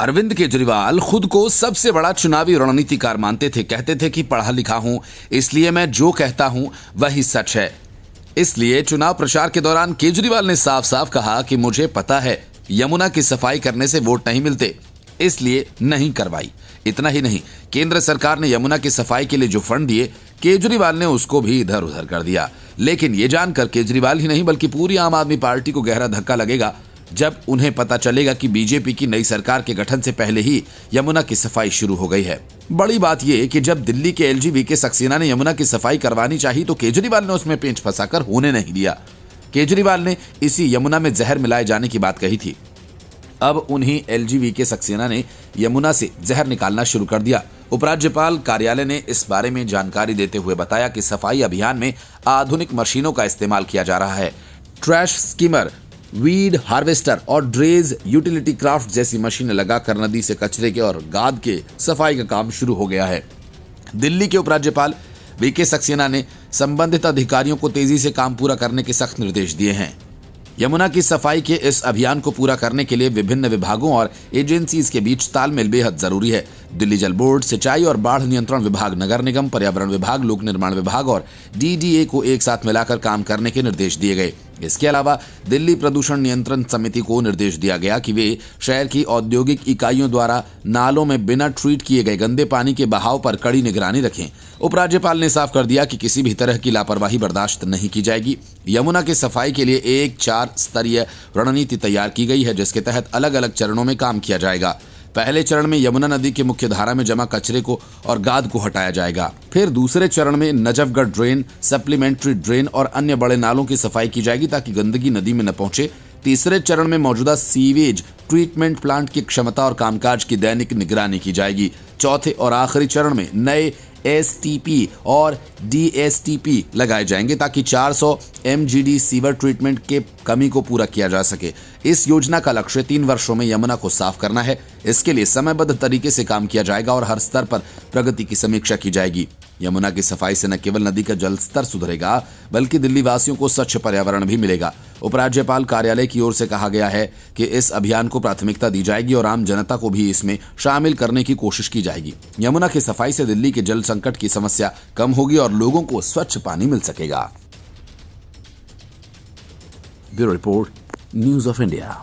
अरविंद केजरीवाल खुद को सबसे बड़ा चुनावी रणनीतिकार मानते थे। कहते थे कि पढ़ा लिखा हूं, इसलिए मैं जो कहता हूं वही सच है। इसलिए चुनाव प्रचार के दौरान केजरीवाल ने साफ साफ कहा कि मुझे पता है यमुना की सफाई करने से वोट नहीं मिलते, इसलिए नहीं करवाई। इतना ही नहीं, केंद्र सरकार ने यमुना की सफाई के लिए जो फंड दिए, केजरीवाल ने उसको भी इधर उधर कर दिया। लेकिन यह जानकर केजरीवाल ही नहीं बल्कि पूरी आम आदमी पार्टी को गहरा धक्का लगेगा जब उन्हें पता चलेगा कि बीजेपी की नई सरकार के गठन से पहले ही यमुना की सफाई शुरू हो गई है। बड़ी बात यह कि जब दिल्ली के एलजी वीके सक्सेना ने यमुना की सफाई करवानी चाहिए तो केजरीवाल ने उसमें पेंच फंसाकर होने नहीं दिया। केजरीवाल ने इसी यमुना में जहर मिलाए जाने की बात कही थी। अब उन्हीं एलजी वीके सक्सेना ने यमुना से जहर निकालना शुरू कर दिया। उपराज्यपाल कार्यालय ने इस बारे में जानकारी देते हुए बताया कि सफाई अभियान में आधुनिक मशीनों का इस्तेमाल किया जा रहा है। ट्रैश स्कीमर, वीड हार्वेस्टर और ड्रेज यूटिलिटी क्राफ्ट जैसी मशीनें लगाकर नदी से कचरे के और गाद के सफाई का काम शुरू हो गया है। दिल्ली के उपराज्यपाल वीके सक्सेना ने संबंधित अधिकारियों को तेजी से काम पूरा करने के सख्त निर्देश दिए हैं। यमुना की सफाई के इस अभियान को पूरा करने के लिए विभिन्न विभागों और एजेंसीज के बीच तालमेल बेहद जरूरी है। दिल्ली जल बोर्ड, सिंचाई और बाढ़ नियंत्रण विभाग, नगर निगम, पर्यावरण विभाग, लोक निर्माण विभाग और डीडीए को एक साथ मिलाकर काम करने के निर्देश दिए गए। इसके अलावा दिल्ली प्रदूषण नियंत्रण समिति को निर्देश दिया गया कि वे शहर की औद्योगिक इकाइयों द्वारा नालों में बिना ट्रीट किए गए गंदे पानी के बहाव पर कड़ी निगरानी रखें। उपराज्यपाल ने साफ कर दिया कि किसी भी तरह की लापरवाही बर्दाश्त नहीं की जाएगी। यमुना की सफाई के लिए एक 4 स्तरीय रणनीति तैयार की गई है, जिसके तहत अलग अलग चरणों में काम किया जाएगा। पहले चरण में यमुना नदी के मुख्य धारा में जमा कचरे को और गाद को हटाया जाएगा। फिर दूसरे चरण में नजफगढ़ ड्रेन, सप्लीमेंट्री ड्रेन और अन्य बड़े नालों की सफाई की जाएगी ताकि गंदगी नदी में न पहुंचे। तीसरे चरण में मौजूदा सीवेज ट्रीटमेंट प्लांट की क्षमता और कामकाज की दैनिक निगरानी की जाएगी। चौथे और आखिरी चरण में नए एसटीपी और डीएसटीपी लगाए जाएंगे ताकि 400 एमजीडी सीवर ट्रीटमेंट के कमी को पूरा किया जा सके। इस योजना का लक्ष्य 3 वर्षों में यमुना को साफ करना है। इसके लिए समयबद्ध तरीके से काम किया जाएगा और हर स्तर पर प्रगति की समीक्षा की जाएगी। यमुना की सफाई से न केवल नदी का जल स्तर सुधरेगा बल्कि दिल्ली वासियों को स्वच्छ पर्यावरण भी मिलेगा। उपराज्यपाल कार्यालय की ओर से कहा गया है कि इस अभियान को प्राथमिकता दी जाएगी और आम जनता को भी इसमें शामिल करने की कोशिश की जाएगी। यमुना की सफाई से दिल्ली के जल संकट की समस्या कम होगी और लोगों को स्वच्छ पानी मिल सकेगा। Bureau report, news of India.